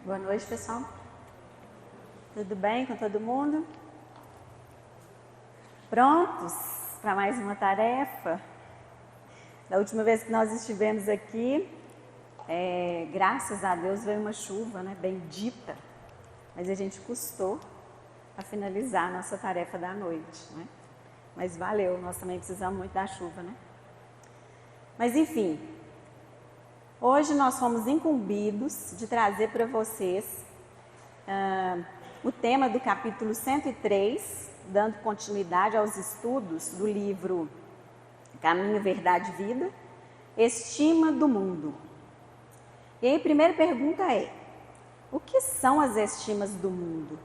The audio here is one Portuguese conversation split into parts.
Boa noite, pessoal. Tudo bem com todo mundo? Prontos para mais uma tarefa? Da última vez que nós estivemos aqui, graças a Deus veio uma chuva, né, bendita, mas a gente custou a finalizar a nossa tarefa da noite, né? Mas valeu, nós também precisamos muito da chuva, né? Mas enfim, hoje nós fomos incumbidos de trazer para vocês o tema do capítulo 103, dando continuidade aos estudos do livro Caminho, Verdade e Vida, Estima do Mundo. E aí a primeira pergunta é: o que são as estimas do mundo?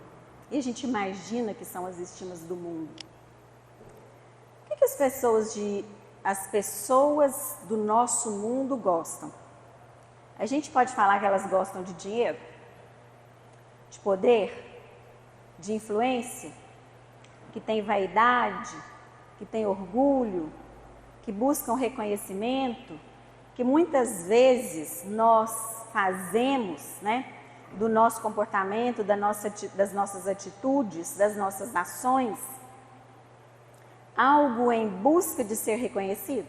E a gente imagina que são as estimas do mundo. O que as pessoas do nosso mundo gostam? A gente pode falar que elas gostam de dinheiro, de poder, de influência, que tem vaidade, que tem orgulho, que buscam reconhecimento, que muitas vezes nós fazemos, né, do nosso comportamento, das nossas atitudes, das nossas ações, algo em busca de ser reconhecido?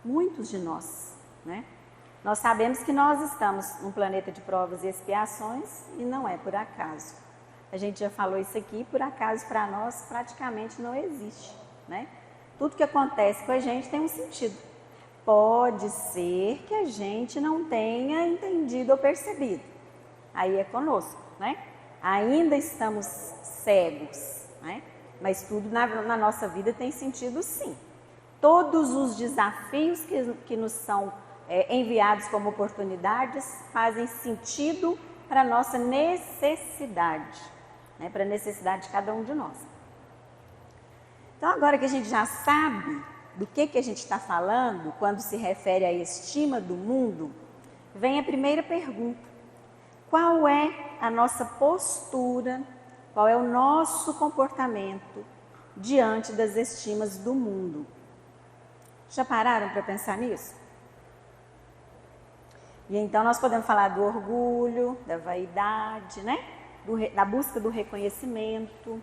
Muitos de nós, né? Nós sabemos que nós estamos num planeta de provas e expiações e não é por acaso. A gente já falou isso aqui, por acaso para nós praticamente não existe, né? Tudo que acontece com a gente tem um sentido. Pode ser que a gente não tenha entendido ou percebido. Aí é conosco, né? Ainda estamos cegos, né? Mas tudo na nossa vida tem sentido, sim. Todos os desafios que nos são enviados como oportunidades fazem sentido para a nossa necessidade, né? Para a necessidade de cada um de nós. Então, agora que a gente já sabe do que a gente está falando quando se refere à estima do mundo, vem a primeira pergunta: qual é a nossa postura, qual é o nosso comportamento diante das estimas do mundo? Já pararam para pensar nisso? E então nós podemos falar do orgulho, da vaidade, né? Da busca do reconhecimento,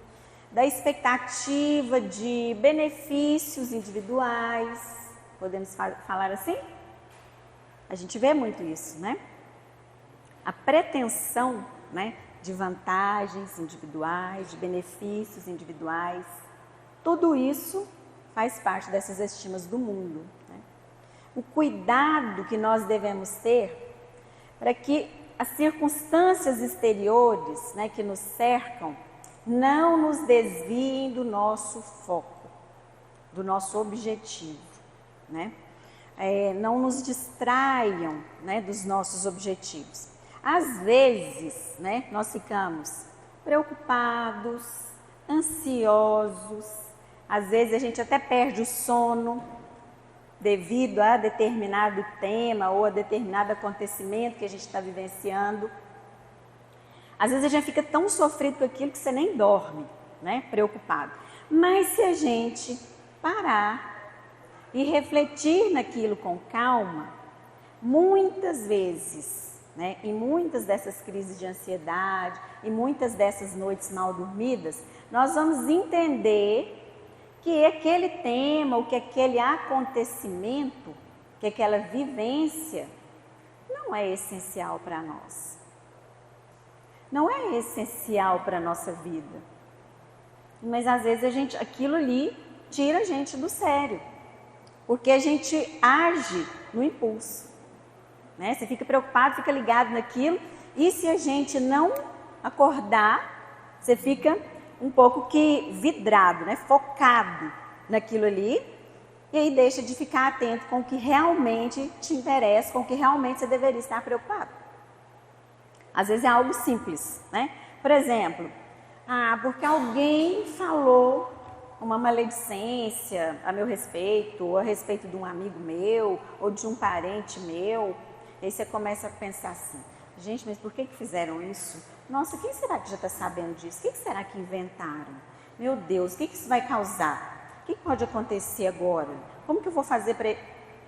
da expectativa de benefícios individuais. Podemos falar assim? A gente vê muito isso, né? A pretensão, né, de vantagens individuais, de benefícios individuais, tudo isso faz parte dessas estimas do mundo, né? O cuidado que nós devemos ter para que as circunstâncias exteriores, né, que nos cercam não nos desviem do nosso foco, do nosso objetivo, né? Não nos distraiam, né, dos nossos objetivos. Às vezes, né, nós ficamos preocupados, ansiosos, às vezes a gente até perde o sono devido a determinado tema ou a determinado acontecimento que a gente está vivenciando. Às vezes a gente fica tão sofrido com aquilo que você nem dorme, né, preocupado. Mas se a gente parar e refletir naquilo com calma, muitas vezes, né, em muitas dessas crises de ansiedade, em muitas dessas noites mal dormidas, nós vamos entender que aquele tema, ou que aquele acontecimento, que aquela vivência não é essencial para nós. Não é essencial para a nossa vida. Mas às vezes aquilo ali tira a gente do sério, porque a gente age no impulso, né? Você fica preocupado, fica ligado naquilo, e se a gente não acordar, você fica um pouco que vidrado, né? Focado naquilo ali, e aí deixa de ficar atento com o que realmente te interessa, com o que realmente você deveria estar preocupado. Às vezes é algo simples, né? Por exemplo, porque alguém falou uma maledicência a meu respeito, ou a respeito de um amigo meu, ou de um parente meu. E aí você começa a pensar assim: gente, mas por que fizeram isso? Nossa, quem será que já está sabendo disso? O que será que inventaram? Meu Deus, o que isso vai causar? O que pode acontecer agora? Como que eu vou fazer para...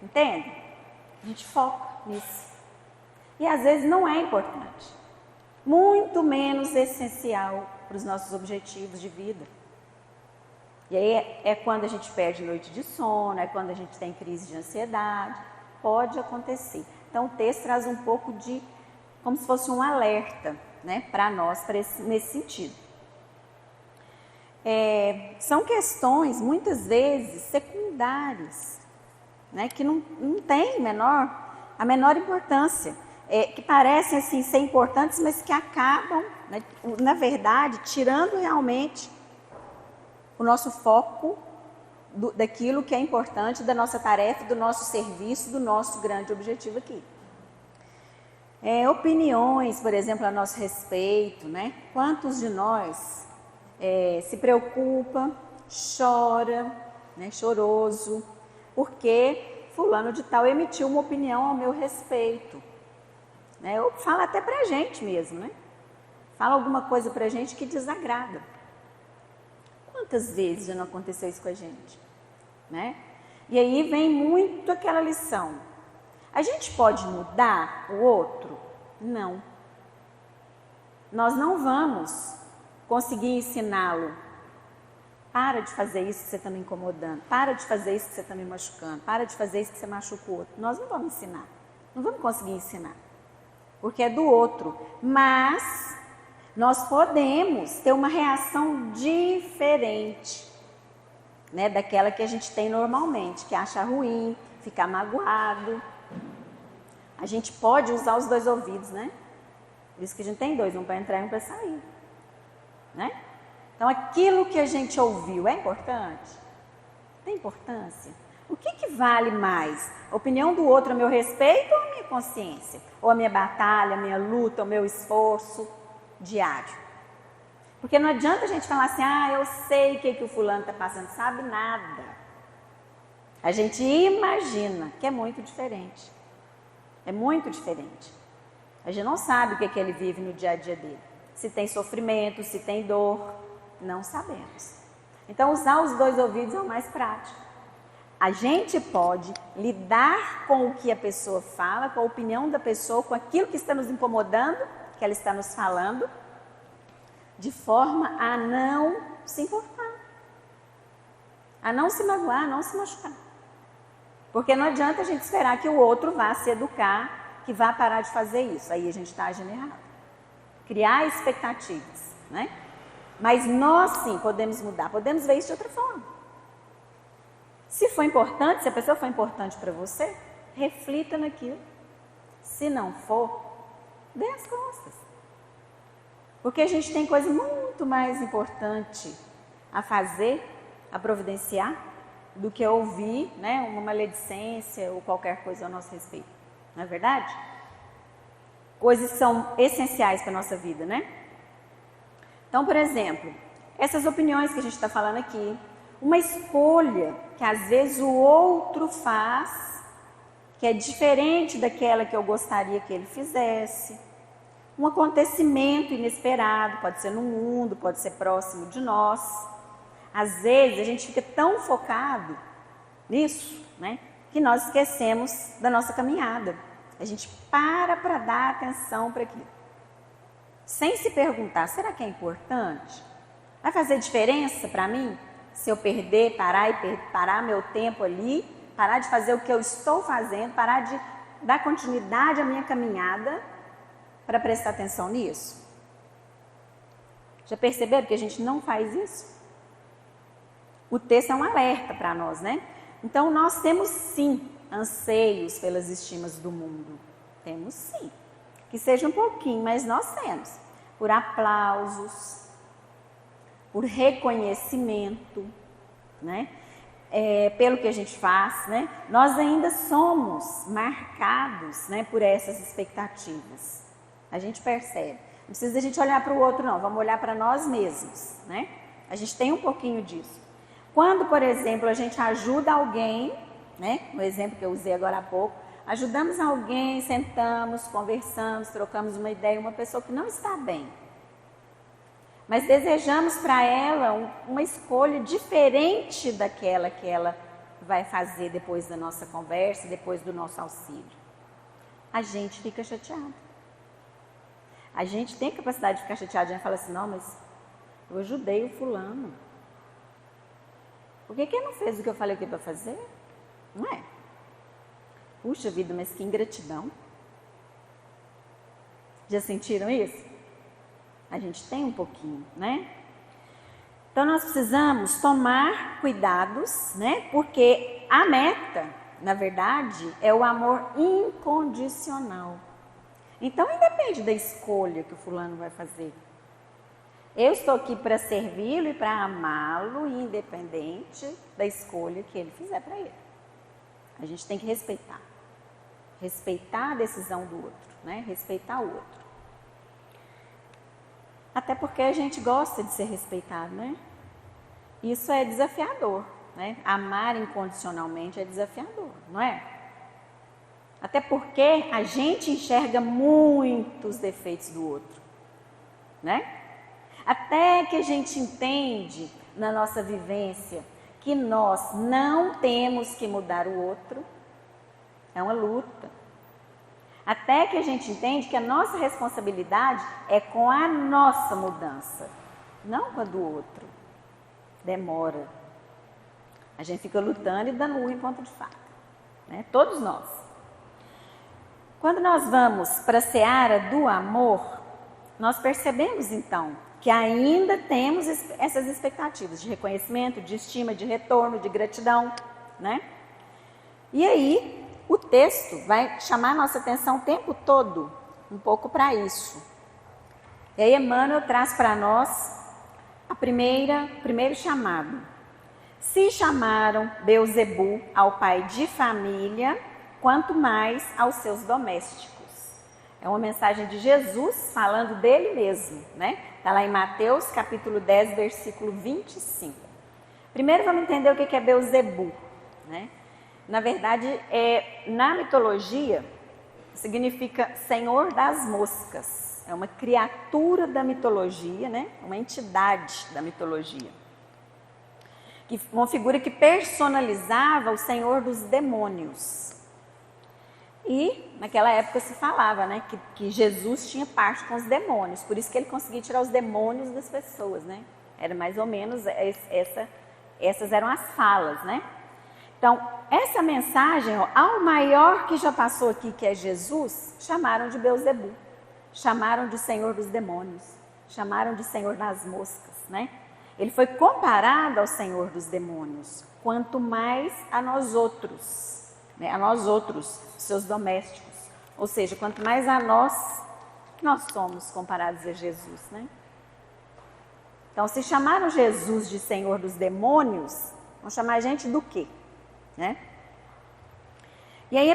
Entende? A gente foca. nisso. E às vezes não é importante. Muito menos essencial para os nossos objetivos de vida. E aí é quando a gente perde noite de sono, é quando a gente tem crise de ansiedade. Pode acontecer. Então o texto traz um pouco de, como se fosse um alerta, né, para nós, nesse sentido. São questões, muitas vezes, secundárias, né, que não têm a menor importância, que parecem assim, ser importantes, mas que acabam, né, na verdade, tirando realmente o nosso foco daquilo que é importante, da nossa tarefa, do nosso serviço, do nosso grande objetivo aqui. Opiniões, por exemplo, a nosso respeito, né? Quantos de nós se preocupa, chora, né, choroso, porque fulano de tal emitiu uma opinião ao meu respeito, né? Ou fala até pra gente mesmo, né? Fala alguma coisa pra gente que desagrada. Quantas vezes já não aconteceu isso com a gente, né? E aí vem muito aquela lição. A gente pode mudar o outro? Não. Nós não vamos conseguir ensiná-lo. Para de fazer isso que você está me incomodando. Para de fazer isso que você está me machucando. Para de fazer isso que você machuca o outro. Nós não vamos ensinar. Não vamos conseguir ensinar. Porque é do outro. Mas nós podemos ter uma reação diferente, né, daquela que a gente tem normalmente, que acha ruim, ficar magoado. A gente pode usar os dois ouvidos, né? Por isso que a gente tem dois, um para entrar e um para sair, né? Então, aquilo que a gente ouviu é importante? Tem importância? O que vale mais? A opinião do outro a meu respeito ou a minha consciência? Ou a minha batalha, a minha luta, o meu esforço diário? Porque não adianta a gente falar assim, eu sei o que o fulano está passando, sabe nada. A gente imagina que é muito diferente. É muito diferente. A gente não sabe o que ele vive no dia a dia dele. Se tem sofrimento, se tem dor, não sabemos. Então, usar os dois ouvidos é o mais prático. A gente pode lidar com o que a pessoa fala, com a opinião da pessoa, com aquilo que está nos incomodando, que ela está nos falando, de forma a não se importar, a não se magoar, a não se machucar. Porque não adianta a gente esperar que o outro vá se educar, que vá parar de fazer isso. Aí a gente está agindo errado. Criar expectativas, né? Mas nós sim podemos mudar, podemos ver isso de outra forma. Se for importante, se a pessoa for importante para você, reflita naquilo. Se não for, dê as costas. Porque a gente tem coisa muito mais importante a fazer, a providenciar, do que ouvir, né, uma maledicência ou qualquer coisa ao nosso respeito. Não é verdade? Coisas que são essenciais para a nossa vida, né? Então, por exemplo, essas opiniões que a gente está falando aqui, uma escolha que às vezes o outro faz, que é diferente daquela que eu gostaria que ele fizesse, um acontecimento inesperado, pode ser no mundo, pode ser próximo de nós. Às vezes a gente fica tão focado nisso, né, que nós esquecemos da nossa caminhada. A gente para dar atenção para aquilo. Sem se perguntar, será que é importante? Vai fazer diferença para mim? Se eu perder, parar meu tempo ali, parar de fazer o que eu estou fazendo, parar de dar continuidade à minha caminhada para prestar atenção nisso? Já perceberam que a gente não faz isso? O texto é um alerta para nós, né? Então, nós temos sim anseios pelas estimas do mundo. Temos sim. Que seja um pouquinho, mas nós temos. Por aplausos, por reconhecimento, né? Pelo que a gente faz, né? Nós ainda somos marcados, né, por essas expectativas. A gente percebe. Não precisa a gente olhar para o outro, não. Vamos olhar para nós mesmos, né? A gente tem um pouquinho disso. Quando, por exemplo, a gente ajuda alguém, né? No exemplo que eu usei agora há pouco, ajudamos alguém, sentamos, conversamos, trocamos uma ideia, uma pessoa que não está bem. Mas desejamos para ela uma escolha diferente daquela que ela vai fazer depois da nossa conversa, depois do nosso auxílio. a gente fica chateado. A gente tem a capacidade de ficar chateado. A gente fala assim, não, mas eu ajudei o fulano. Por que ele não fez o que eu falei que ia fazer? Não é? Puxa vida, mas que ingratidão. Já sentiram isso? A gente tem um pouquinho, né? Então, nós precisamos tomar cuidados, né? Porque a meta, na verdade, é o amor incondicional. Então, independe da escolha que o fulano vai fazer. Eu estou aqui para servi-lo e para amá-lo, independente da escolha que ele fizer para ele. A gente tem que respeitar. Respeitar a decisão do outro, né? Respeitar o outro. Até porque a gente gosta de ser respeitado, né? Isso é desafiador, né? Amar incondicionalmente é desafiador, não é? Até porque a gente enxerga muitos defeitos do outro, né? Até que a gente entende na nossa vivência que nós não temos que mudar o outro, é uma luta. Até que a gente entende que a nossa responsabilidade é com a nossa mudança, não com a do outro. Demora. A gente fica lutando e dando urro em ponta de faca, né? Todos nós. Quando nós vamos para a seara do amor, nós percebemos então que ainda temos essas expectativas de reconhecimento, de estima, de retorno, de gratidão, né? E aí, o texto vai chamar a nossa atenção o tempo todo, um pouco para isso. E aí Emmanuel traz para nós o primeiro chamado. Se chamaram Beelzebu ao pai de família, quanto mais aos seus domésticos. É uma mensagem de Jesus falando dele mesmo, né? Está lá em Mateus, capítulo 10, versículo 25. Primeiro vamos entender o que é Beelzebu, né? Na verdade, na mitologia, significa Senhor das Moscas. É uma criatura da mitologia, né? Uma entidade da mitologia. Uma figura que personalizava o Senhor dos demônios. E naquela época se falava, né, que Jesus tinha parte com os demônios. Por isso que ele conseguia tirar os demônios das pessoas, né? Era mais ou menos, essas eram as falas, né? Então, essa mensagem, ao maior que já passou aqui, que é Jesus, chamaram de Beelzebu, chamaram de Senhor dos demônios, chamaram de Senhor das moscas, né? Ele foi comparado ao Senhor dos demônios, quanto mais a nós outros, né? A nós outros, seus domésticos. Ou seja, quanto mais a nós somos comparados a Jesus, né? Então, se chamaram Jesus de Senhor dos demônios, vão chamar a gente do quê? Né? E aí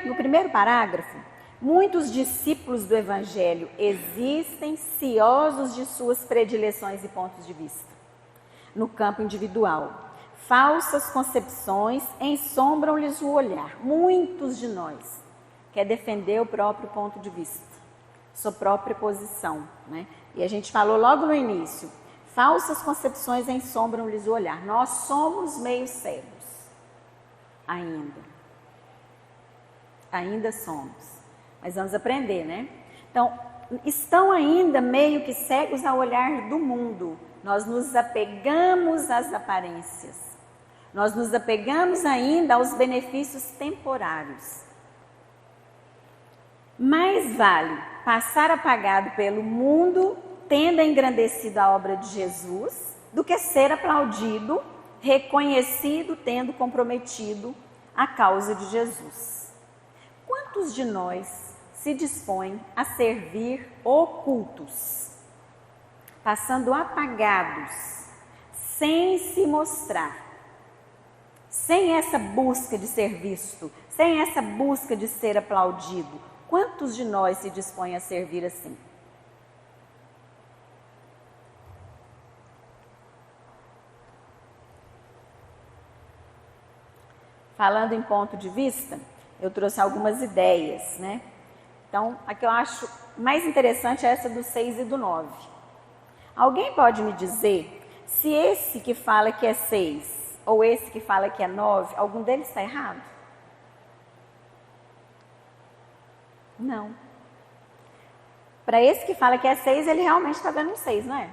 no primeiro parágrafo, muitos discípulos do Evangelho existem ciosos de suas predileções e pontos de vista. No campo individual, falsas concepções ensombram-lhes o olhar. Muitos de nós quer defender o próprio ponto de vista, sua própria posição, né? E a gente falou logo no início, falsas concepções ensombram-lhes o olhar. Nós somos meio cegos. Ainda somos, mas vamos aprender, né? Então, estão ainda meio que cegos ao olhar do mundo. Nós nos apegamos às aparências, nós nos apegamos ainda aos benefícios temporários. Mais vale passar apagado pelo mundo, tendo engrandecido a obra de Jesus, do que ser aplaudido, reconhecido, tendo comprometido a causa de Jesus. Quantos de nós se dispõem a servir ocultos, passando apagados, sem se mostrar, sem essa busca de ser visto, sem essa busca de ser aplaudido? Quantos de nós se dispõem a servir assim? Falando em ponto de vista, eu trouxe algumas ideias, né? Então, a que eu acho mais interessante é essa do 6 e do 9. Alguém pode me dizer se esse que fala que é 6 ou esse que fala que é 9, algum deles está errado? Não. Para esse que fala que é 6, ele realmente está vendo um 6, não é?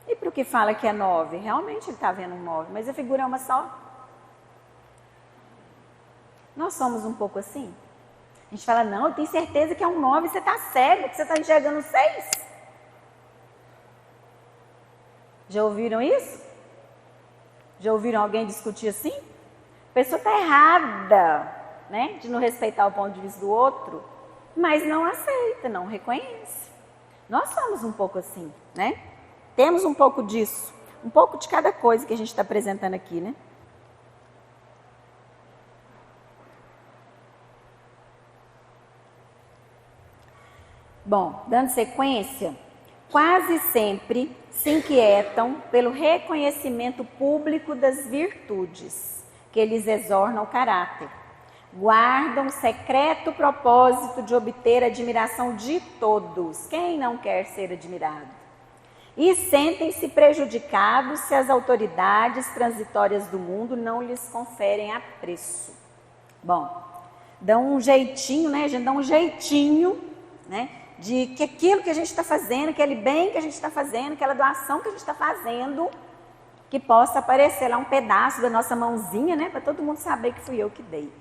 E para o que fala que é 9, realmente ele está vendo um 9, mas a figura é uma só. Nós somos um pouco assim. A gente fala, não, eu tenho certeza que é um 9, você está cego, que você está enxergando 6. Já ouviram isso? Já ouviram alguém discutir assim? A pessoa está errada, né? De não respeitar o ponto de vista do outro, mas não aceita, não reconhece. Nós somos um pouco assim, né? Temos um pouco disso, um pouco de cada coisa que a gente está apresentando aqui, né? Bom, dando sequência, quase sempre se inquietam pelo reconhecimento público das virtudes que lhes exornam o caráter. Guardam o secreto propósito de obter a admiração de todos. Quem não quer ser admirado? E sentem-se prejudicados se as autoridades transitórias do mundo não lhes conferem apreço. Bom, dão um jeitinho, né? A gente dá um jeitinho, né? De que aquilo que a gente está fazendo, aquele bem que a gente está fazendo, aquela doação que a gente está fazendo, que possa aparecer lá um pedaço da nossa mãozinha, né? Para todo mundo saber que fui eu que dei.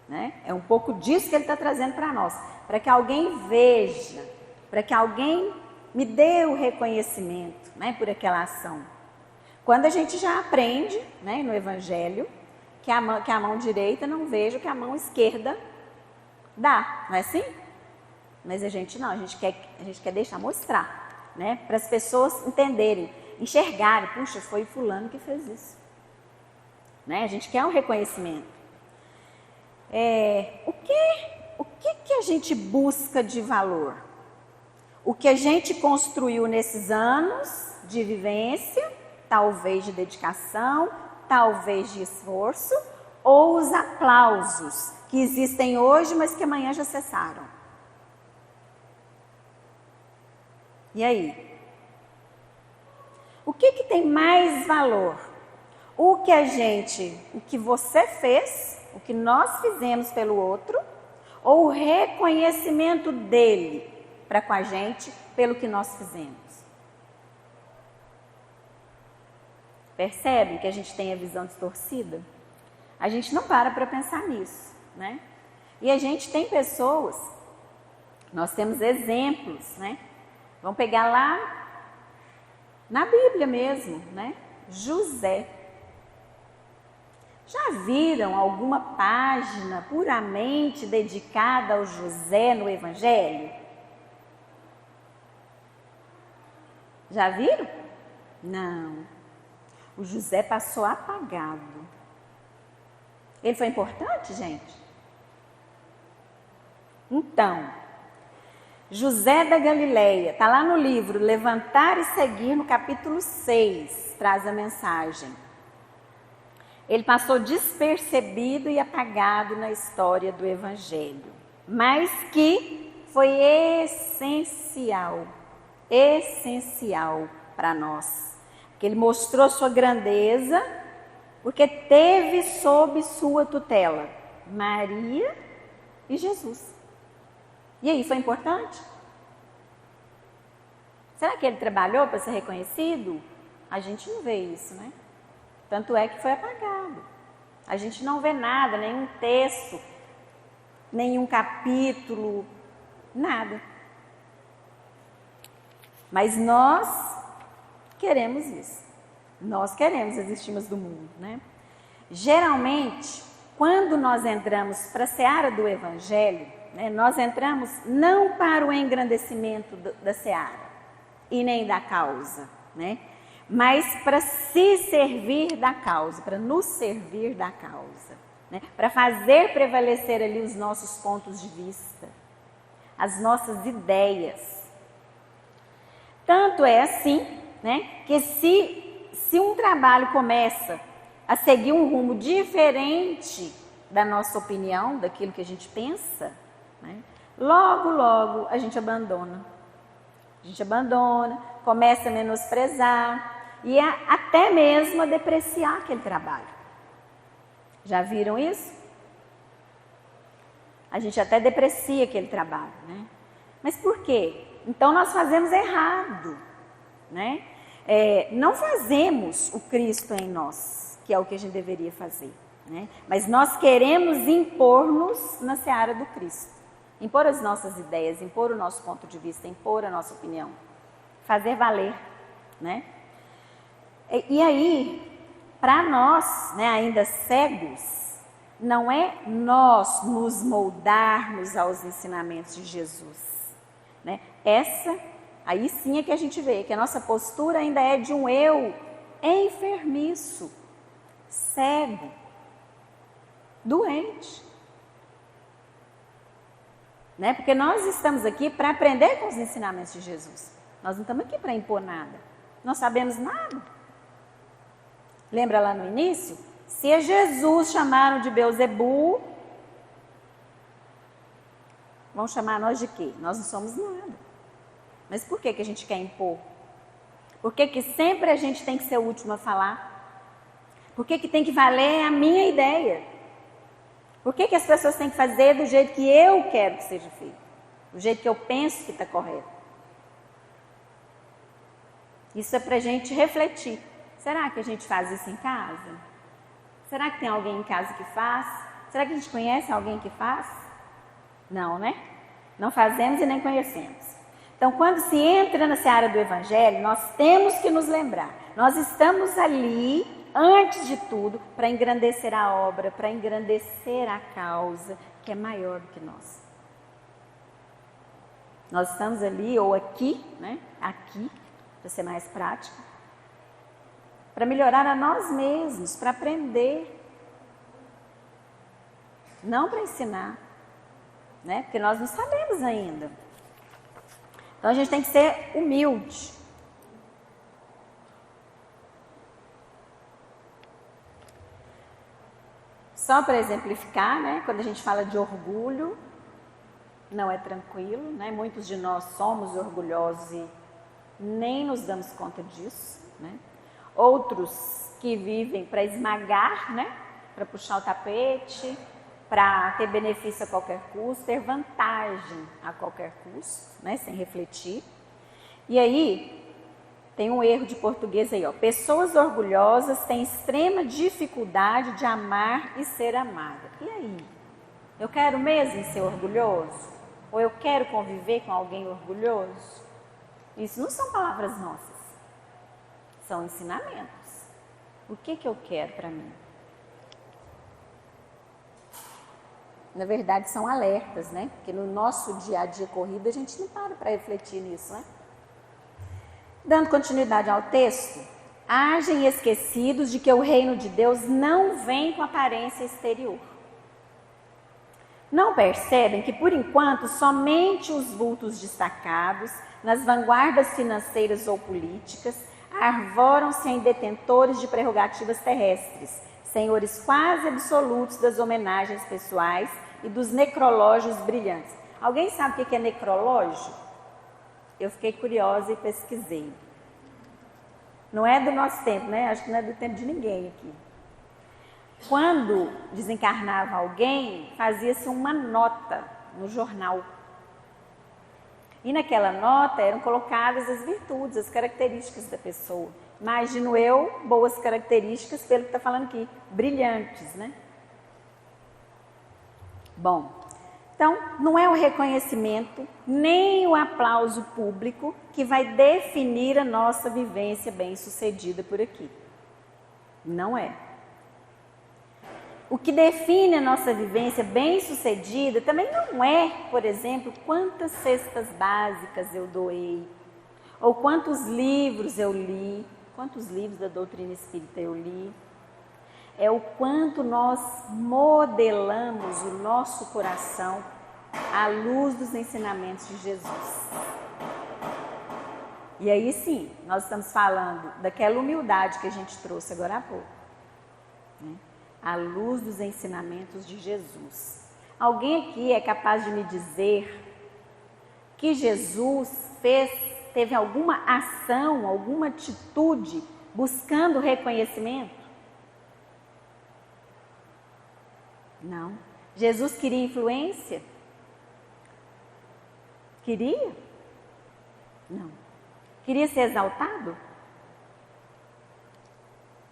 Né? É um pouco disso que ele está trazendo para nós. Para que alguém veja, para que alguém me dê o reconhecimento, né? Por aquela ação. Quando a gente já aprende, né? No Evangelho, que a mão direita não veja o que a mão esquerda dá, não é assim? Mas a gente não, a gente quer deixar mostrar, né? Para as pessoas entenderem, enxergarem, puxa, foi fulano que fez isso. Né? A gente quer um reconhecimento. O que a gente busca de valor? O que a gente construiu nesses anos de vivência, talvez de dedicação, talvez de esforço, ou os aplausos que existem hoje, mas que amanhã já cessaram. E aí? O que tem mais valor? O que você fez, o que nós fizemos pelo outro, ou o reconhecimento dele para com a gente pelo que nós fizemos? Percebem que a gente tem a visão distorcida? A gente não para pensar nisso, né? E a gente tem pessoas, nós temos exemplos, né? Vamos pegar lá na Bíblia mesmo, né? José. Já viram alguma página puramente dedicada ao José no Evangelho? Já viram? Não. O José passou apagado. Ele foi importante, gente? Então, José da Galileia, está lá no livro Levantar e Seguir, no capítulo 6, traz a mensagem. Ele passou despercebido e apagado na história do Evangelho, mas que foi essencial para nós. Que ele mostrou sua grandeza, porque teve sob sua tutela Maria e Jesus. E aí, foi importante? Será que ele trabalhou para ser reconhecido? A gente não vê isso, né? Tanto é que foi apagado. A gente não vê nada, nenhum texto, nenhum capítulo, nada. Mas nós queremos isso. Nós queremos as estimas do mundo, né? Geralmente, quando nós entramos para a seara do Evangelho, né, nós entramos não para o engrandecimento da seara e nem da causa, né? Mas para se servir da causa, para nos servir da causa, né? Para fazer prevalecer ali os nossos pontos de vista, as nossas ideias. Tanto é assim, né, que se um trabalho começa a seguir um rumo diferente da nossa opinião, daquilo que a gente pensa, né, logo a gente abandona. A gente abandona, começa a menosprezar e até mesmo a depreciar aquele trabalho. Já viram isso? A gente até deprecia aquele trabalho, né? Mas por quê? Então nós fazemos errado, né? Não fazemos o Cristo em nós, que é o que a gente deveria fazer, né? Mas nós queremos impor-nos na seara do Cristo. Impor as nossas ideias, impor o nosso ponto de vista, impor a nossa opinião. Fazer valer, né? E aí, para nós, né, ainda cegos, não é nós nos moldarmos aos ensinamentos de Jesus, né? Aí sim é que a gente vê que a nossa postura ainda é de um eu enfermiço, cego, doente, né? Porque nós estamos aqui para aprender com os ensinamentos de Jesus. Nós não estamos aqui para impor nada. Não sabemos nada. Lembra lá no início? Se a Jesus chamaram de Beelzebu, vão chamar nós de quê? Nós não somos nada. Mas por que a gente quer impor? Por que sempre a gente tem que ser o último a falar? Por que tem que valer a minha ideia? Por que as pessoas têm que fazer do jeito que eu quero que seja feito? Do jeito que eu penso que está correto? Isso é para a gente refletir. Será que a gente faz isso em casa? Será que tem alguém em casa que faz? Será que a gente conhece alguém que faz? Não, né? Não fazemos e nem conhecemos. Então, quando se entra na seara do Evangelho, nós temos que nos lembrar. Nós estamos ali, antes de tudo, para engrandecer a obra, para engrandecer a causa, que é maior do que nós. Nós estamos ali, ou aqui, né? Aqui, para ser mais prático, para melhorar a nós mesmos, para aprender, não para ensinar, né? Porque nós não sabemos ainda. Então a gente tem que ser humilde. Só para exemplificar, né? Quando a gente fala de orgulho, não é tranquilo, né? Muitos de nós somos orgulhosos e nem nos damos conta disso, né? Outros que vivem para esmagar, né? Para puxar o tapete, para ter benefício a qualquer custo, ter vantagem a qualquer custo, né? Sem refletir. E aí, tem um erro de português aí, ó. Pessoas orgulhosas têm extrema dificuldade de amar e ser amada. E aí? Eu quero mesmo ser orgulhoso? Ou eu quero conviver com alguém orgulhoso? Isso não são palavras nossas. São ensinamentos. O que eu quero para mim? Na verdade, são alertas, né? Porque no nosso dia a dia corrido, a gente não para refletir nisso, né? Dando continuidade ao texto, agem esquecidos de que o reino de Deus não vem com aparência exterior. Não percebem que, por enquanto, somente os vultos destacados, nas vanguardas financeiras ou políticas, arvoram-se em detentores de prerrogativas terrestres, senhores quase absolutos das homenagens pessoais e dos necrológios brilhantes. Alguém sabe o que é necrológio? Eu fiquei curiosa e pesquisei. Não é do nosso tempo, né? Acho que não é do tempo de ninguém aqui. Quando desencarnava alguém, fazia-se uma nota no jornal. E naquela nota eram colocadas as virtudes, as características da pessoa. Imagino eu, boas características, pelo que está falando aqui, brilhantes, né? Bom, então não é o reconhecimento, nem o aplauso público que vai definir a nossa vivência bem-sucedida por aqui. Não é. O que define a nossa vivência bem-sucedida também não é, por exemplo, quantas cestas básicas eu doei, ou quantos livros eu li, quantos livros da doutrina espírita eu li. É o quanto nós modelamos o nosso coração à luz dos ensinamentos de Jesus. E aí sim, nós estamos falando daquela humildade que a gente trouxe agora há pouco, né? À luz dos ensinamentos de Jesus. Alguém aqui é capaz de me dizer que Jesus teve alguma ação, alguma atitude buscando reconhecimento? Não. Jesus queria influência? Queria? Não. Queria ser exaltado?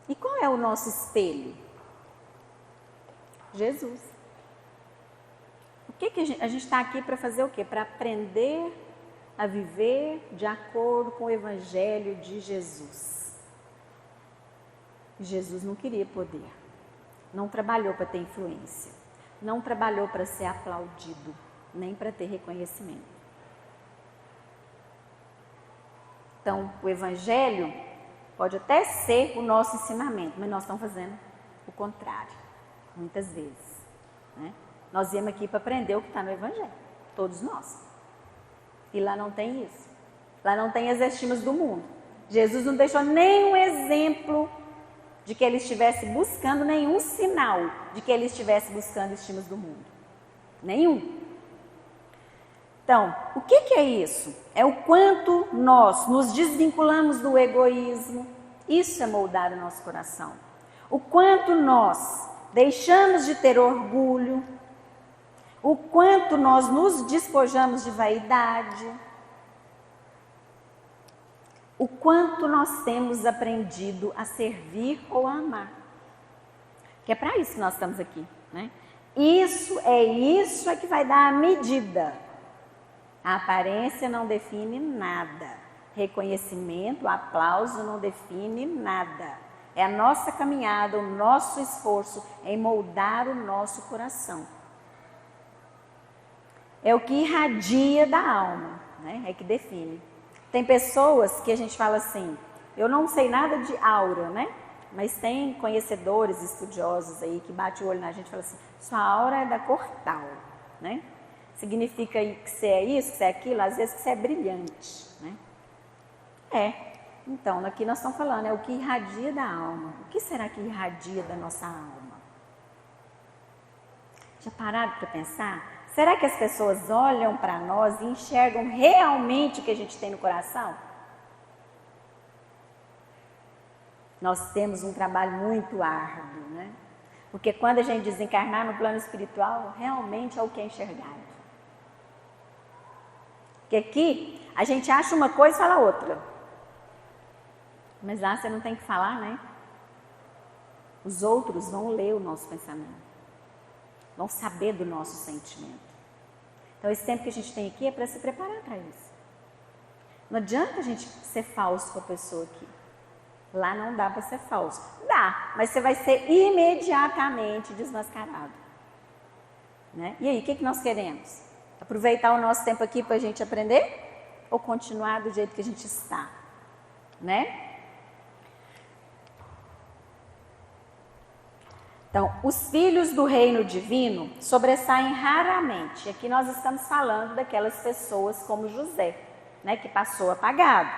E qual é o nosso espelho? Jesus. O que a gente está aqui para fazer o quê? Para aprender a viver de acordo com o Evangelho de Jesus. Jesus não queria poder, não trabalhou para ter influência, não trabalhou para ser aplaudido, nem para ter reconhecimento. Então, o Evangelho pode até ser o nosso ensinamento, mas nós estamos fazendo o contrário, muitas vezes. Né? Nós viemos aqui para aprender o que está no Evangelho, todos nós. E lá não tem isso. Lá não tem as estimas do mundo. Jesus não deixou nenhum exemplo de que ele estivesse buscando, nenhum sinal de que ele estivesse buscando estimas do mundo. Nenhum. Então, o que é isso? É o quanto nós nos desvinculamos do egoísmo. Isso é moldar o nosso coração. O quanto nós deixamos de ter orgulho. O quanto nós nos despojamos de vaidade. O quanto nós temos aprendido a servir ou a amar. Que é para isso que nós estamos aqui, né? Isso é que vai dar a medida. A aparência não define nada. Reconhecimento, aplauso não define nada. É a nossa caminhada, o nosso esforço em moldar o nosso coração. É o que irradia da alma, né? É que define. Tem pessoas que a gente fala assim, eu não sei nada de aura, né? Mas tem conhecedores, estudiosos aí que batem o olho na gente e falam assim, sua aura é da cor tal, né? Significa que você é isso, que você é aquilo, às vezes que você é brilhante, né? Então, aqui nós estamos falando, é o que irradia da alma. O que será que irradia da nossa alma? Já pararam para pensar? Será que as pessoas olham para nós e enxergam realmente o que a gente tem no coração? Nós temos um trabalho muito árduo, né? Porque quando a gente desencarnar no plano espiritual, realmente é o que é enxergado. Porque aqui a gente acha uma coisa e fala outra. Mas lá você não tem que falar, né? Os outros vão ler o nosso pensamento. Vão saber do nosso sentimento. Então, esse tempo que a gente tem aqui é para se preparar para isso. Não adianta a gente ser falso com a pessoa aqui. Lá não dá para ser falso. Dá, mas você vai ser imediatamente desmascarado. Né? E aí, o que nós queremos? Aproveitar o nosso tempo aqui para a gente aprender? Ou continuar do jeito que a gente está? Né? Então, os filhos do reino divino sobressaem raramente. Aqui nós estamos falando daquelas pessoas como José, né, que passou apagado.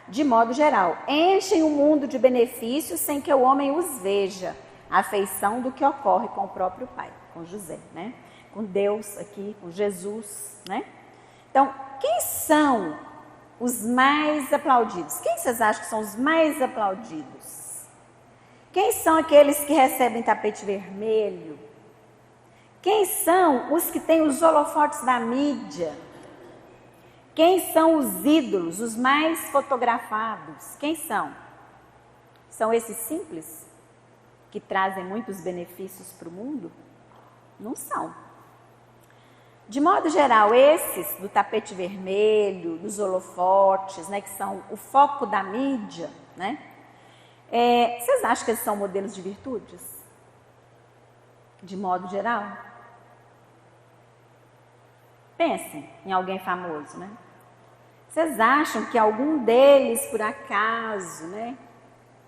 De modo geral, enchem o mundo de benefícios sem que o homem os veja, à feição do que ocorre com o próprio Pai, com José, né? Com Deus aqui, com Jesus, né? Então, quem são os mais aplaudidos? Quem vocês acham que são os mais aplaudidos? Quem são aqueles que recebem tapete vermelho? Quem são os que têm os holofotes da mídia? Quem são os ídolos, os mais fotografados? Quem são? São esses simples que trazem muitos benefícios para o mundo? Não são. De modo geral, esses do tapete vermelho, dos holofotes, né, que são o foco da mídia, né? Vocês acham que eles são modelos de virtudes? De modo geral? Pensem em alguém famoso, né? Vocês acham que algum deles, por acaso, né,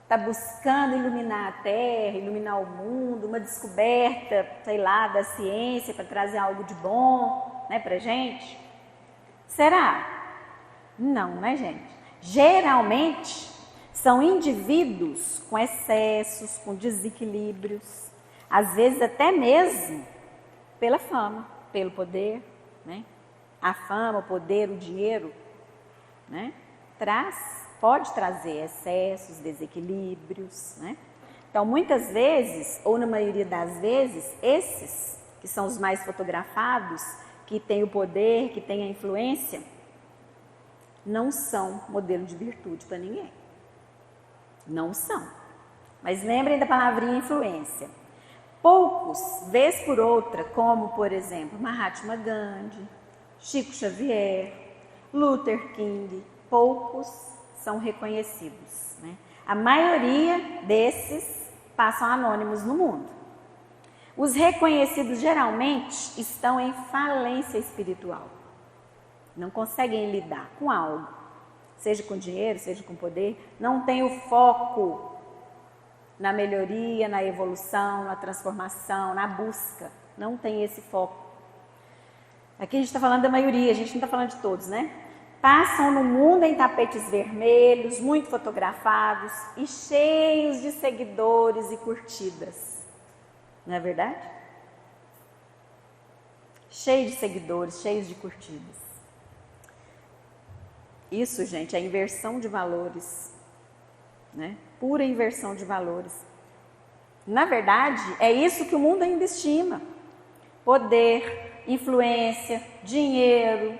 está buscando iluminar a Terra, iluminar o mundo, uma descoberta, sei lá, da ciência para trazer algo de bom, né, para gente? Será? Não, né, gente? Geralmente são indivíduos com excessos, com desequilíbrios, às vezes até mesmo pela fama, pelo poder, né? A fama, o poder, o dinheiro, né? Pode trazer excessos, desequilíbrios, né? Então, muitas vezes, ou na maioria das vezes, esses que são os mais fotografados, que têm o poder, que têm a influência, não são modelo de virtude para ninguém. Não são. Mas lembrem da palavrinha influência. Poucos, vez por outra, como por exemplo Mahatma Gandhi, Chico Xavier, Luther King, poucos são reconhecidos, né? A maioria desses passam anônimos no mundo. Os reconhecidos geralmente estão em falência espiritual. Não conseguem lidar com algo, seja com dinheiro, seja com poder, não tem o foco na melhoria, na evolução, na transformação, na busca. Não tem esse foco. Aqui a gente está falando da maioria, a gente não está falando de todos, né? Passam no mundo em tapetes vermelhos, muito fotografados e cheios de seguidores e curtidas. Não é verdade? Cheios de seguidores, cheios de curtidas. Isso, gente, é inversão de valores, né? Pura inversão de valores. Na verdade, é isso que o mundo ainda estima. Poder, influência, dinheiro,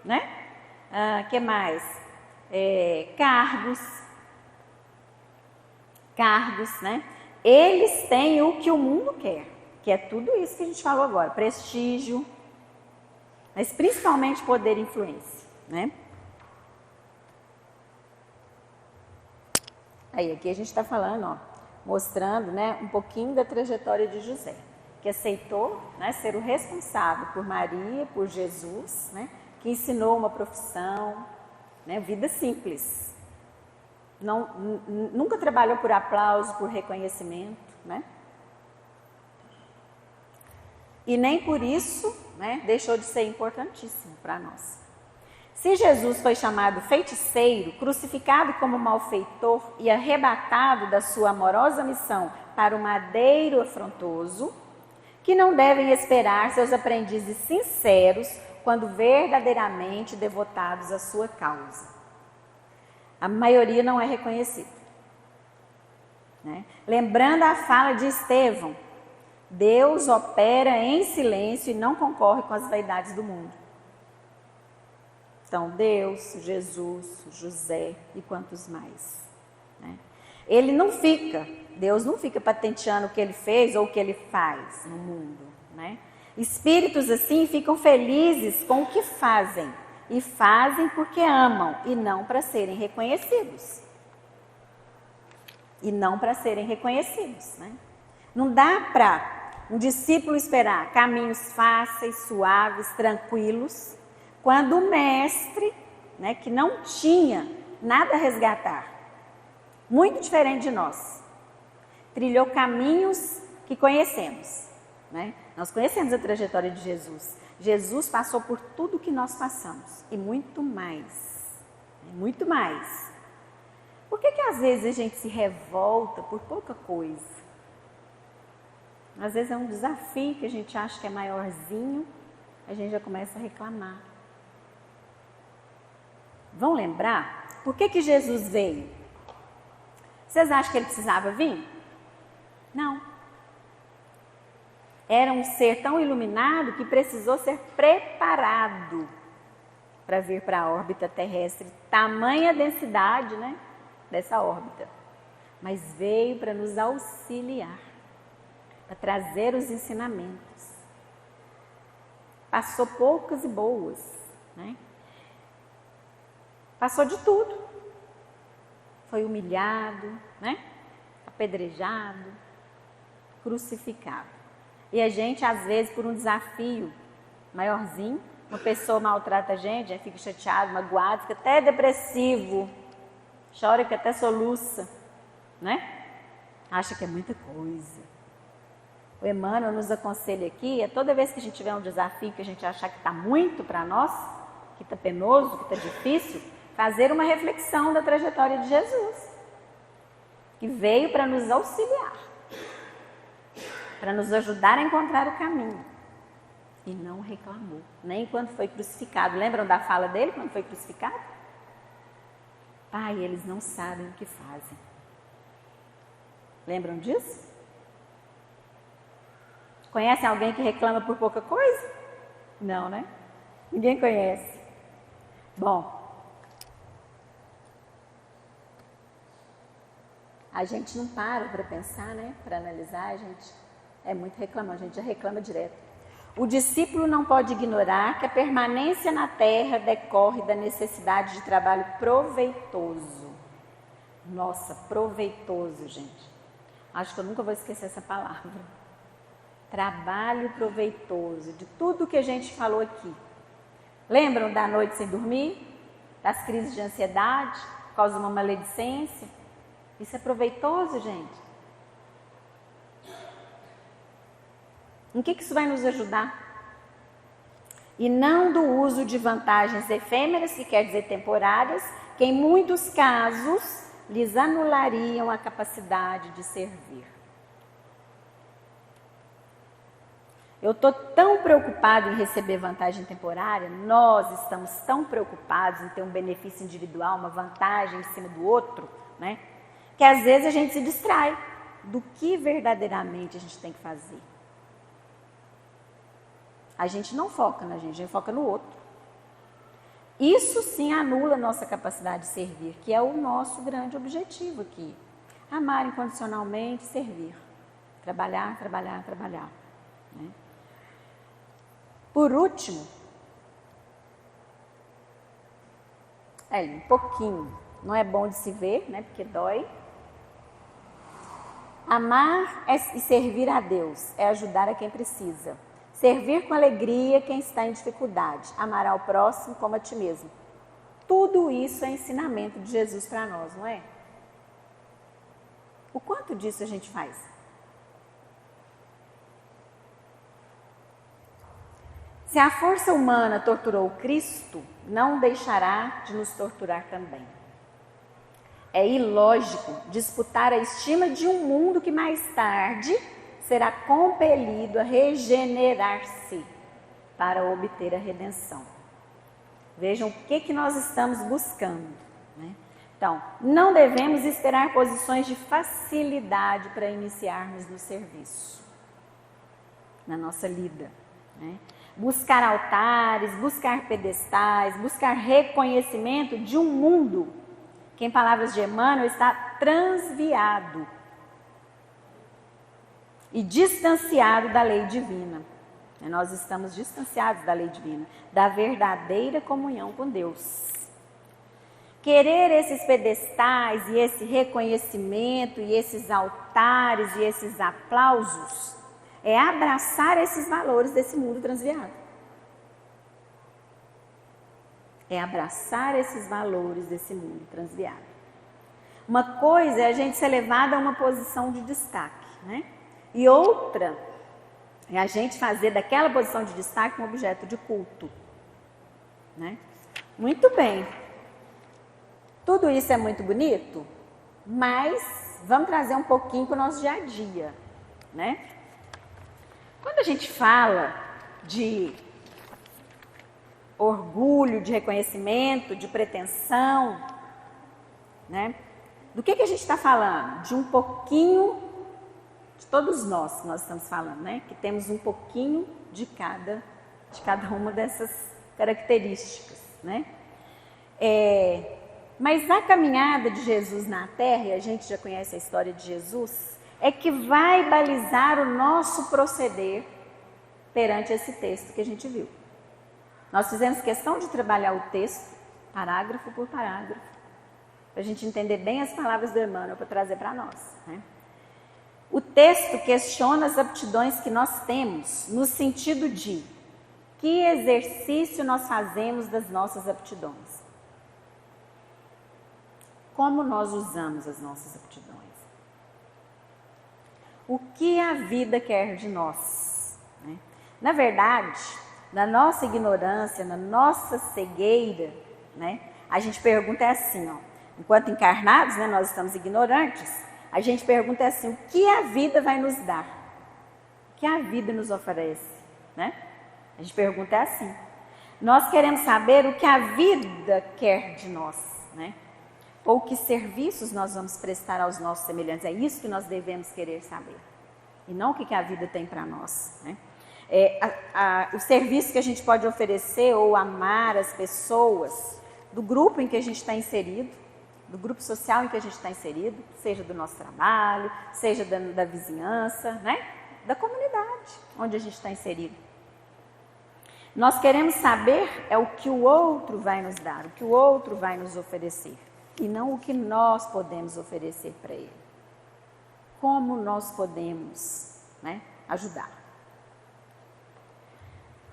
né? Que mais? Cargos, né? Eles têm o que o mundo quer, que é tudo isso que a gente falou agora, prestígio, mas principalmente poder e influência, né? Aí, aqui a gente está falando, ó, mostrando, né, um pouquinho da trajetória de José, que aceitou, né, ser o responsável por Maria, por Jesus, né, que ensinou uma profissão, né, vida simples. Nunca trabalhou por aplauso, por reconhecimento, né? E nem por isso, né, deixou de ser importantíssimo para nós. Se Jesus foi chamado feiticeiro, crucificado como malfeitor e arrebatado da sua amorosa missão para o madeiro afrontoso, que não devem esperar seus aprendizes sinceros quando verdadeiramente devotados à sua causa. A maioria não é reconhecida, né? Lembrando a fala de Estevão, Deus opera em silêncio e não concorre com as vaidades do mundo. Então, Deus, Jesus, José e quantos mais, né? Deus não fica patenteando o que ele fez ou o que ele faz no mundo, né? Espíritos assim ficam felizes com o que fazem, e fazem porque amam, e não para serem reconhecidos. Né? Não dá para um discípulo esperar caminhos fáceis, suaves, tranquilos, quando o mestre, né, que não tinha nada a resgatar, muito diferente de nós, trilhou caminhos que conhecemos, né? Nós conhecemos a trajetória de Jesus. Jesus passou por tudo que nós passamos e muito mais, muito mais. Por que às vezes a gente se revolta por pouca coisa? Às vezes é um desafio que a gente acha que é maiorzinho, a gente já começa a reclamar. Vão lembrar? Por que Jesus veio? Vocês acham que ele precisava vir? Não. Era um ser tão iluminado que precisou ser preparado para vir para a órbita terrestre. Tamanha densidade, né, dessa órbita. Mas veio para nos auxiliar, para trazer os ensinamentos. Passou poucas e boas, né? Passou de tudo. Foi humilhado, né? Apedrejado, crucificado. E a gente, às vezes, por um desafio maiorzinho, uma pessoa maltrata a gente fica chateado, magoado, fica até depressivo, chora que até soluça, né? Acha que é muita coisa. O Emmanuel nos aconselha aqui, toda vez que a gente tiver um desafio que a gente achar que está muito para nós, que está penoso, que está difícil, fazer uma reflexão da trajetória de Jesus, que veio para nos auxiliar, para nos ajudar a encontrar o caminho. E não reclamou, nem quando foi crucificado. Lembram da fala dele quando foi crucificado? Pai, eles não sabem o que fazem. Lembram disso? Conhecem alguém que reclama por pouca coisa? Não, né? Ninguém conhece. Bom, a gente não para pensar, né? Para analisar, a gente é muito reclamão, a gente já reclama direto. O discípulo não pode ignorar que a permanência na terra decorre da necessidade de trabalho proveitoso. Nossa, proveitoso, gente. Acho que eu nunca vou esquecer essa palavra. Trabalho proveitoso, de tudo que a gente falou aqui. Lembram da noite sem dormir? Das crises de ansiedade, por causa de uma maledicência? Isso é proveitoso, gente? Em que isso vai nos ajudar? E não do uso de vantagens efêmeras, que quer dizer temporárias, que em muitos casos lhes anulariam a capacidade de servir. Eu estou tão preocupado em receber vantagem temporária, nós estamos tão preocupados em ter um benefício individual, uma vantagem em cima do outro, né? Que às vezes a gente se distrai do que verdadeiramente a gente tem que fazer. A gente não foca na gente, a gente foca no outro. Isso sim anula a nossa capacidade de servir, que é o nosso grande objetivo aqui. Amar incondicionalmente, servir. Trabalhar, trabalhar, trabalhar. Né? Por último, um pouquinho, não é bom de se ver, né? Porque dói. Amar e servir a Deus é ajudar a quem precisa. Servir com alegria quem está em dificuldade. Amar ao próximo como a ti mesmo. Tudo isso é ensinamento de Jesus para nós, não é? O quanto disso a gente faz? Se a força humana torturou Cristo, não deixará de nos torturar também. É ilógico disputar a estima de um mundo que mais tarde será compelido a regenerar-se para obter a redenção. Vejam o que nós estamos buscando. Né? Então, não devemos esperar posições de facilidade para iniciarmos no serviço, na nossa lida. Né? Buscar altares, buscar pedestais, buscar reconhecimento de um mundo que, em palavras de Emmanuel, está transviado e distanciado da lei divina. Nós estamos distanciados da lei divina, da verdadeira comunhão com Deus. Querer esses pedestais e esse reconhecimento e esses altares e esses aplausos é abraçar esses valores desse mundo transviado. É abraçar esses valores desse mundo transviado. Uma coisa é a gente ser levado a uma posição de destaque, né? E outra é a gente fazer daquela posição de destaque um objeto de culto. Né? Muito bem. Tudo isso é muito bonito, mas vamos trazer um pouquinho para o nosso dia a dia. Né? Quando a gente fala de orgulho, de reconhecimento, de pretensão, né? Do que a gente está falando? De um pouquinho de todos nós que nós estamos falando, né? Que temos um pouquinho de cada uma dessas características, né? Mas a caminhada de Jesus na Terra, e a gente já conhece a história de Jesus, é que vai balizar o nosso proceder perante esse texto que a gente viu. Nós fizemos questão de trabalhar o texto, parágrafo por parágrafo, para a gente entender bem as palavras do Emmanuel para trazer para nós, né? O texto questiona as aptidões que nós temos, no sentido de que exercício nós fazemos das nossas aptidões. Como nós usamos as nossas aptidões. O que a vida quer de nós. Né? Na verdade, na nossa ignorância, na nossa cegueira, né, a gente pergunta assim, enquanto encarnados, né, nós estamos ignorantes, a gente pergunta assim, o que a vida vai nos dar? O que a vida nos oferece? Né? A gente pergunta assim. Nós queremos saber o que a vida quer de nós, né? Ou que serviços nós vamos prestar aos nossos semelhantes. É isso que nós devemos querer saber. e não o que a vida tem para nós, né? O serviço que a gente pode oferecer ou amar as pessoas do grupo em que a gente está inserido, do grupo social em que a gente está inserido, seja do nosso trabalho, seja da vizinhança, né? Da comunidade onde a gente está inserido. Nós queremos saber o que o outro vai nos dar, o que o outro vai nos oferecer, e não o que nós podemos oferecer para ele. Como nós podemos, né, ajudar.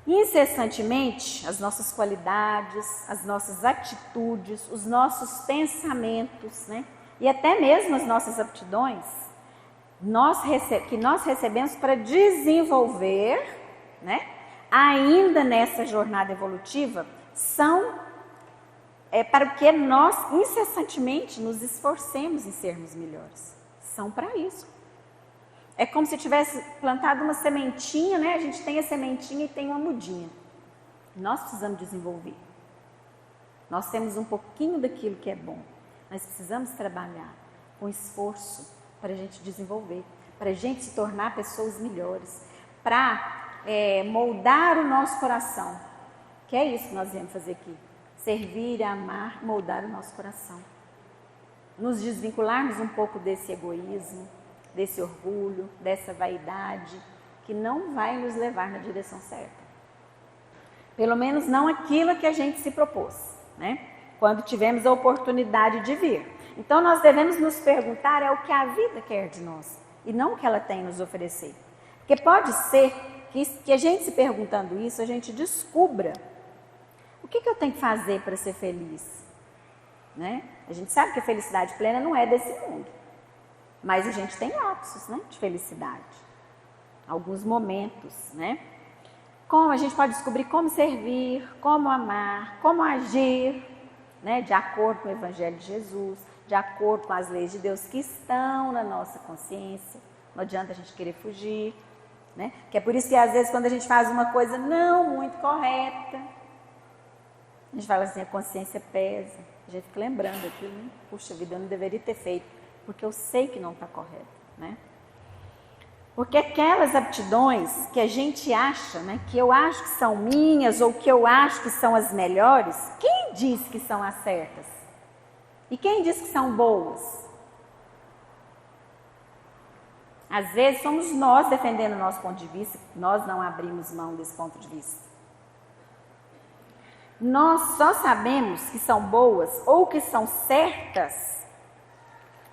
Incessantemente, as nossas qualidades, as nossas atitudes, os nossos pensamentos, né, e até mesmo as nossas aptidões, que nós recebemos para desenvolver, né, ainda nessa jornada evolutiva, são para que nós incessantemente nos esforcemos em sermos melhores. São para isso. É como se tivesse plantado uma sementinha, né? A gente tem a sementinha e tem uma mudinha. Nós precisamos desenvolver. Nós temos um pouquinho daquilo que é bom. Nós precisamos trabalhar com esforço para a gente desenvolver, para a gente se tornar pessoas melhores, para moldar o nosso coração. Que é isso que nós viemos fazer aqui. Servir, amar, moldar o nosso coração. Nos desvincularmos um pouco desse egoísmo, desse orgulho, dessa vaidade, que não vai nos levar na direção certa. Pelo menos não aquilo que a gente se propôs, né? Quando tivemos a oportunidade de vir. Então nós devemos nos perguntar o que a vida quer de nós, e não o que ela tem nos oferecer. Porque pode ser que a gente se perguntando isso, a gente descubra o que eu tenho que fazer para ser feliz, né? A gente sabe que a felicidade plena não é desse mundo, mas a gente tem lapsos, né, de felicidade, alguns momentos, né? Como a gente pode descobrir como servir, como amar, como agir, né, de acordo com o Evangelho de Jesus, de acordo com as leis de Deus que estão na nossa consciência. Não adianta a gente querer fugir, né? Que é por isso que às vezes quando a gente faz uma coisa não muito correta, a gente fala assim, a consciência pesa, a gente fica lembrando aquilo, né? Puxa vida, eu não deveria ter feito, porque eu sei que não está correto, né? Porque aquelas aptidões que a gente acha, né, que eu acho que são minhas ou que eu acho que são as melhores, quem diz que são as certas? E quem diz que são boas? Às vezes somos nós defendendo o nosso ponto de vista, nós não abrimos mão desse ponto de vista. Nós só sabemos que são boas ou que são certas,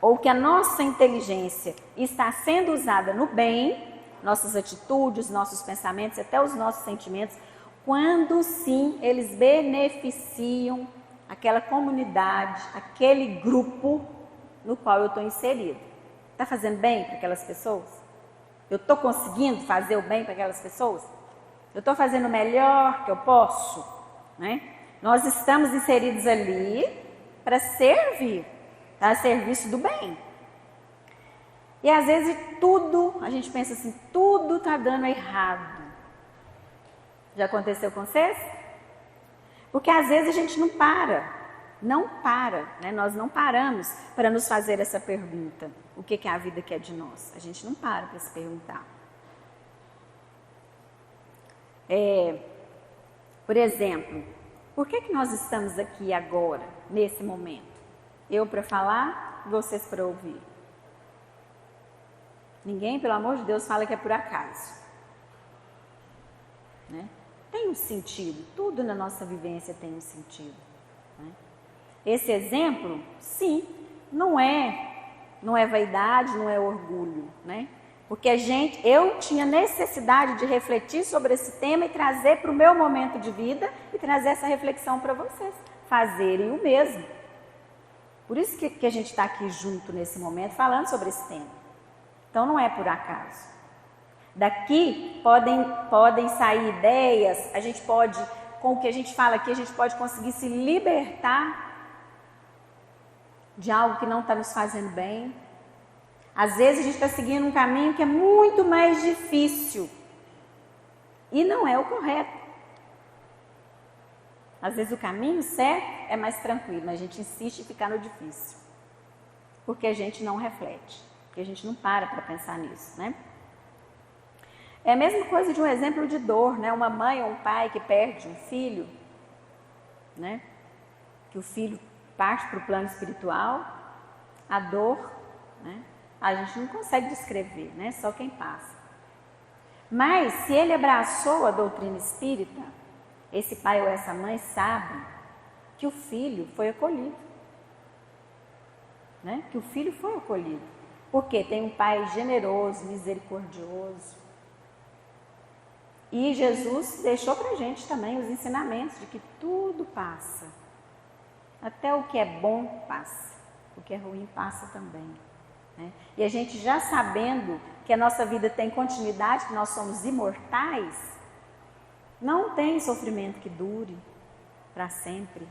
ou que a nossa inteligência está sendo usada no bem, nossas atitudes, nossos pensamentos, até os nossos sentimentos, quando sim eles beneficiam aquela comunidade, aquele grupo no qual eu estou inserido. Está fazendo bem para aquelas pessoas? Eu estou conseguindo fazer o bem para aquelas pessoas? Eu estou fazendo o melhor que eu posso? Né? Nós estamos inseridos ali para servir, tá? A serviço do bem. E às vezes tudo, a gente pensa assim, tudo está dando errado. Já aconteceu com vocês? Porque às vezes a gente não para, né? Nós não paramos para nos fazer essa pergunta. O que a vida quer de nós? A gente não para se perguntar. Por exemplo, por que nós estamos aqui agora, nesse momento? Eu para falar, vocês para ouvir. Ninguém, pelo amor de Deus, fala que é por acaso. Né? Tem um sentido, tudo na nossa vivência tem um sentido. Né? Esse exemplo, sim, não é vaidade, não é orgulho, né? Porque eu tinha necessidade de refletir sobre esse tema e trazer para o meu momento de vida e trazer essa reflexão para vocês, fazerem o mesmo. Por isso que a gente está aqui junto nesse momento falando sobre esse tema. Então não é por acaso. Daqui podem sair ideias, a gente pode, com o que a gente fala aqui, a gente pode conseguir se libertar de algo que não está nos fazendo bem. Às vezes a gente está seguindo um caminho que é muito mais difícil e não é o correto. Às vezes o caminho certo é mais tranquilo, mas a gente insiste em ficar no difícil, porque a gente não reflete, porque a gente não para pensar nisso, né? É a mesma coisa de um exemplo de dor, né? Uma mãe ou um pai que perde um filho, né? Que o filho parte para o plano espiritual, a dor, né? A gente não consegue descrever, né? Só quem passa. Mas se ele abraçou a doutrina espírita, esse pai ou essa mãe sabe que o filho foi acolhido, né? Que o filho foi acolhido, porque tem um pai generoso, misericordioso. E Jesus deixou para a gente também os ensinamentos de que tudo passa. Até o que é bom passa, o que é ruim passa também, né? E a gente já sabendo que a nossa vida tem continuidade, que nós somos imortais, não tem sofrimento que dure para sempre,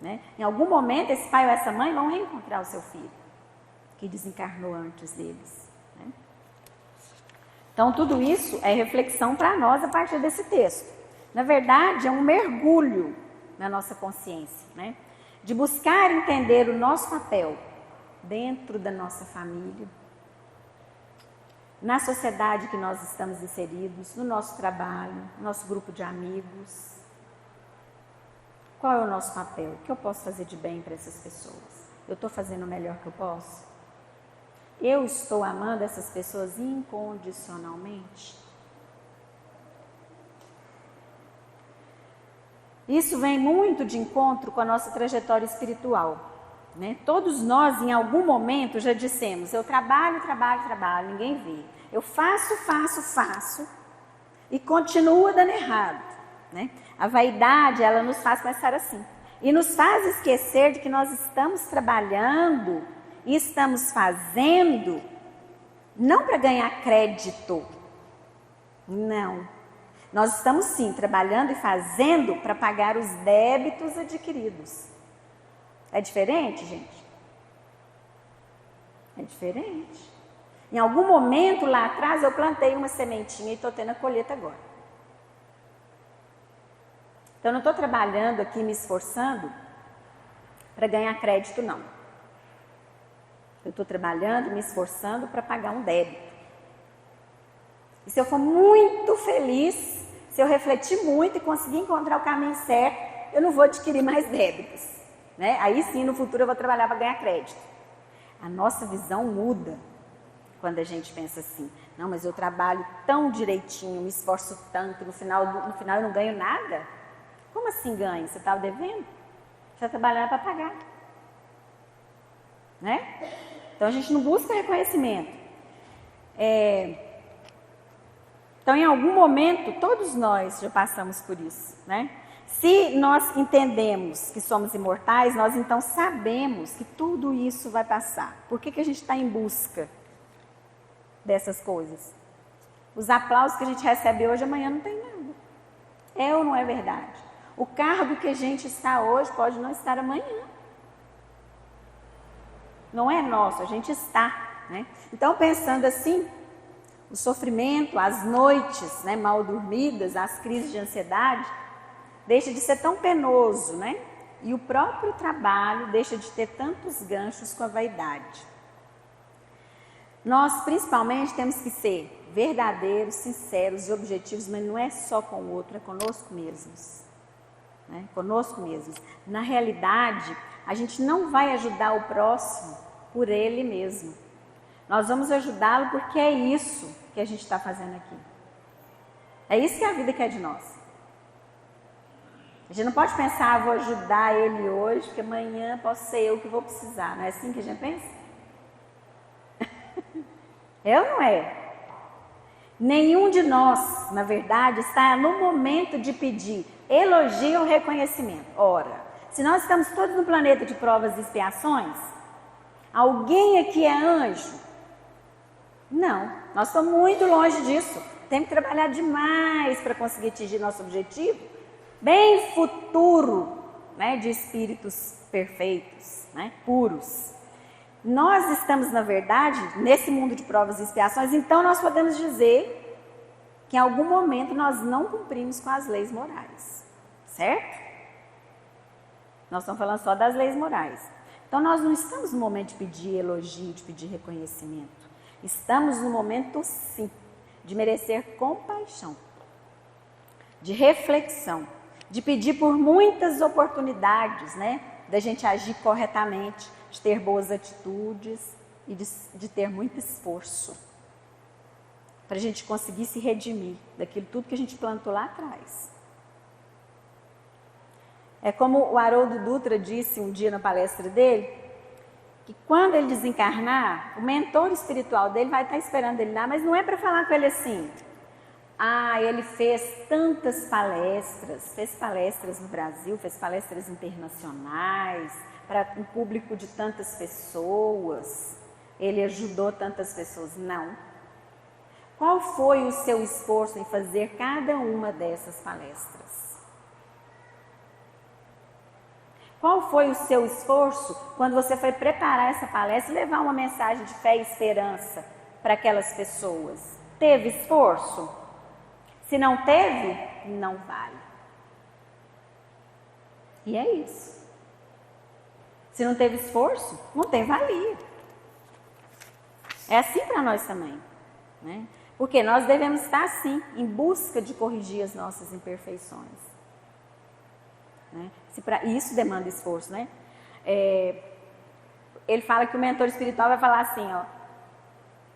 né? Em algum momento esse pai ou essa mãe vão reencontrar o seu filho, que desencarnou antes deles, né? Então tudo isso é reflexão para nós a partir desse texto. Na verdade é um mergulho na nossa consciência, né? De buscar entender o nosso papel dentro da nossa família, na sociedade que nós estamos inseridos, no nosso trabalho, no nosso grupo de amigos. Qual é o nosso papel? O que eu posso fazer de bem para essas pessoas? Eu estou fazendo o melhor que eu posso? Eu estou amando essas pessoas incondicionalmente? Isso vem muito de encontro com a nossa trajetória espiritual, né? Todos nós, em algum momento, já dissemos, eu trabalho, ninguém vê. Eu faço e continua dando errado, né? A vaidade, ela nos faz pensar assim. E nos faz esquecer de que nós estamos trabalhando e estamos fazendo não para ganhar crédito, não. Nós estamos sim trabalhando e fazendo para pagar os débitos adquiridos. É diferente, gente? É diferente. Em algum momento lá atrás eu plantei uma sementinha e estou tendo a colheita agora. Então eu não estou trabalhando aqui, me esforçando para ganhar crédito, não. Eu estou trabalhando, me esforçando para pagar um débito. E se eu for muito feliz, se eu refletir muito e conseguir encontrar o caminho certo, eu não vou adquirir mais débitos, né? Aí sim, no futuro eu vou trabalhar para ganhar crédito. A nossa visão muda quando a gente pensa assim, não, mas eu trabalho tão direitinho, me esforço tanto, no final eu não ganho nada. Como assim ganha? Você estava devendo? Você está trabalhando para pagar, né? Então a gente não busca reconhecimento. Então, em algum momento, todos nós já passamos por isso, né? Se nós entendemos que somos imortais, nós então sabemos que tudo isso vai passar. Por que a gente está em busca dessas coisas? Os aplausos que a gente recebe hoje, amanhã não tem nada. É ou não é verdade? O cargo que a gente está hoje pode não estar amanhã. Não é nosso, a gente está, né? Então, pensando assim, o sofrimento, as noites, né, mal dormidas, as crises de ansiedade, deixa de ser tão penoso, né? E o próprio trabalho deixa de ter tantos ganchos com a vaidade. Nós, principalmente, temos que ser verdadeiros, sinceros e objetivos, mas não é só com o outro, é conosco mesmos, né? Conosco mesmos. Na realidade, a gente não vai ajudar o próximo por ele mesmo. Nós vamos ajudá-lo porque é isso que a gente está fazendo aqui. É isso que a vida quer de nós. A gente não pode pensar, vou ajudar ele hoje, porque amanhã posso ser eu que vou precisar. Não é assim que a gente pensa? É ou não é? Nenhum de nós, na verdade, está no momento de pedir elogio ou reconhecimento. Ora, se nós estamos todos no planeta de provas e expiações, alguém aqui é anjo? Não, nós estamos muito longe disso. Temos que trabalhar demais para conseguir atingir nosso objetivo, bem futuro, né, de espíritos perfeitos, né, puros. Nós estamos, na verdade, nesse mundo de provas e expiações, então nós podemos dizer que em algum momento nós não cumprimos com as leis morais, certo? Nós estamos falando só das leis morais. Então nós não estamos no momento de pedir elogio, de pedir reconhecimento. Estamos no momento, sim, de merecer compaixão, de reflexão, de pedir por muitas oportunidades, né? Da gente agir corretamente, de ter boas atitudes e de ter muito esforço para a gente conseguir se redimir daquilo tudo que a gente plantou lá atrás. É como o Haroldo Dutra disse um dia na palestra dele, que quando ele desencarnar, o mentor espiritual dele vai estar esperando ele lá, mas não é para falar com ele assim: ah, ele fez tantas palestras, fez palestras no Brasil, fez palestras internacionais, para um público de tantas pessoas, ele ajudou tantas pessoas. Não. Qual foi o seu esforço em fazer cada uma dessas palestras? Qual foi o seu esforço quando você foi preparar essa palestra e levar uma mensagem de fé e esperança para aquelas pessoas? Teve esforço? Se não teve, não vale. E é isso. Se não teve esforço, não tem valia. É assim para nós também, né? Porque nós devemos estar assim, em busca de corrigir as nossas imperfeições. Né? Isso demanda esforço, né? Ele fala que o mentor espiritual vai falar assim, ó: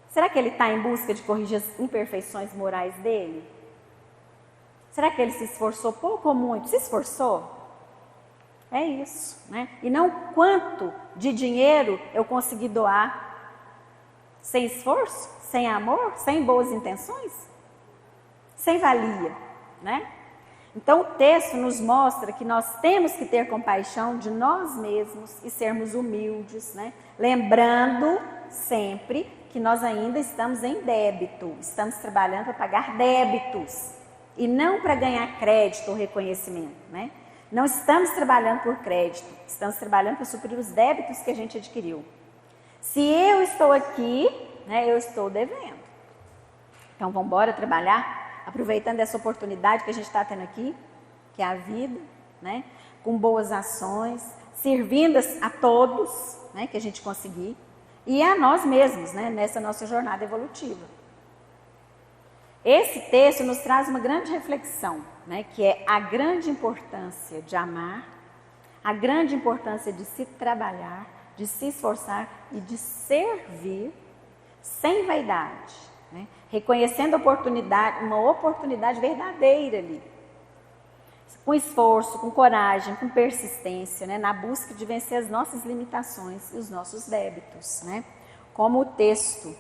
será que ele está em busca de corrigir as imperfeições morais dele? Será que ele se esforçou pouco ou muito? Se esforçou? É isso, né? E não quanto de dinheiro eu consegui doar sem esforço, sem amor, sem boas intenções, sem valia, né? Então o texto nos mostra que nós temos que ter compaixão de nós mesmos e sermos humildes, né? Lembrando sempre que nós ainda estamos em débito, estamos trabalhando para pagar débitos e não para ganhar crédito ou reconhecimento, né? Não estamos trabalhando por crédito, estamos trabalhando para suprir os débitos que a gente adquiriu. Se eu estou aqui, né, eu estou devendo. Então vamos embora trabalhar, aproveitando essa oportunidade que a gente está tendo aqui, que é a vida, né, com boas ações, servindo a todos, né, que a gente conseguir, e a nós mesmos, né, nessa nossa jornada evolutiva. Esse texto nos traz uma grande reflexão, né, que é a grande importância de amar, a grande importância de se trabalhar, de se esforçar e de servir sem vaidade, né, reconhecendo uma oportunidade verdadeira ali, com esforço, com coragem, com persistência, né, na busca de vencer as nossas limitações e os nossos débitos, né, como o texto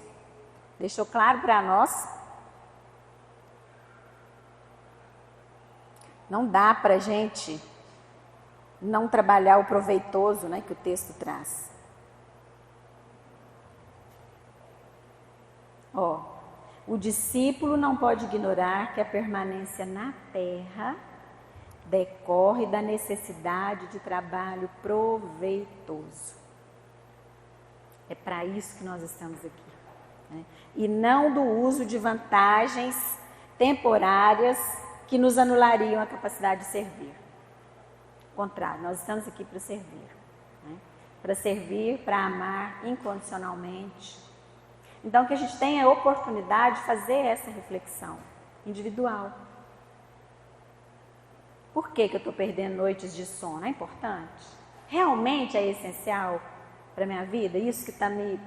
deixou claro para nós. Não dá para a gente não trabalhar o proveitoso, né, que o texto traz. O discípulo não pode ignorar que a permanência na terra decorre da necessidade de trabalho proveitoso. É para isso que nós estamos aqui, né? E não do uso de vantagens temporárias que nos anulariam a capacidade de servir. Ao contrário, nós estamos aqui para servir, né? Para servir, para amar incondicionalmente. Então, que a gente tenha a oportunidade de fazer essa reflexão individual. Por que eu estou perdendo noites de sono? É importante? Realmente é essencial para a minha vida? Isso que está me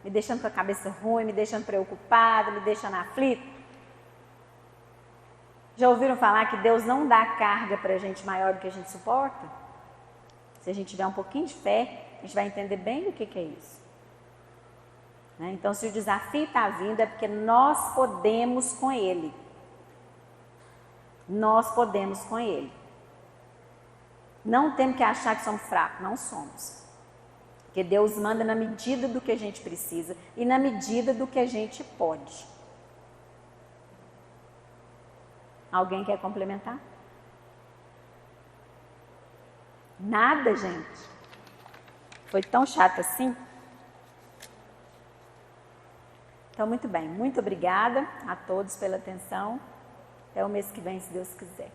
deixando com a cabeça ruim, me deixando preocupada, me deixando aflita? Já ouviram falar que Deus não dá carga para a gente maior do que a gente suporta? Se a gente tiver um pouquinho de fé, a gente vai entender bem o que é isso. Né? Então, se o desafio está vindo, é porque nós podemos com ele. Nós podemos com ele. Não temos que achar que somos fracos, não somos. Porque Deus manda na medida do que a gente precisa e na medida do que a gente pode. Alguém quer complementar? Nada, gente. Foi tão chato assim? Então, muito bem. Muito obrigada a todos pela atenção. Até o mês que vem, se Deus quiser.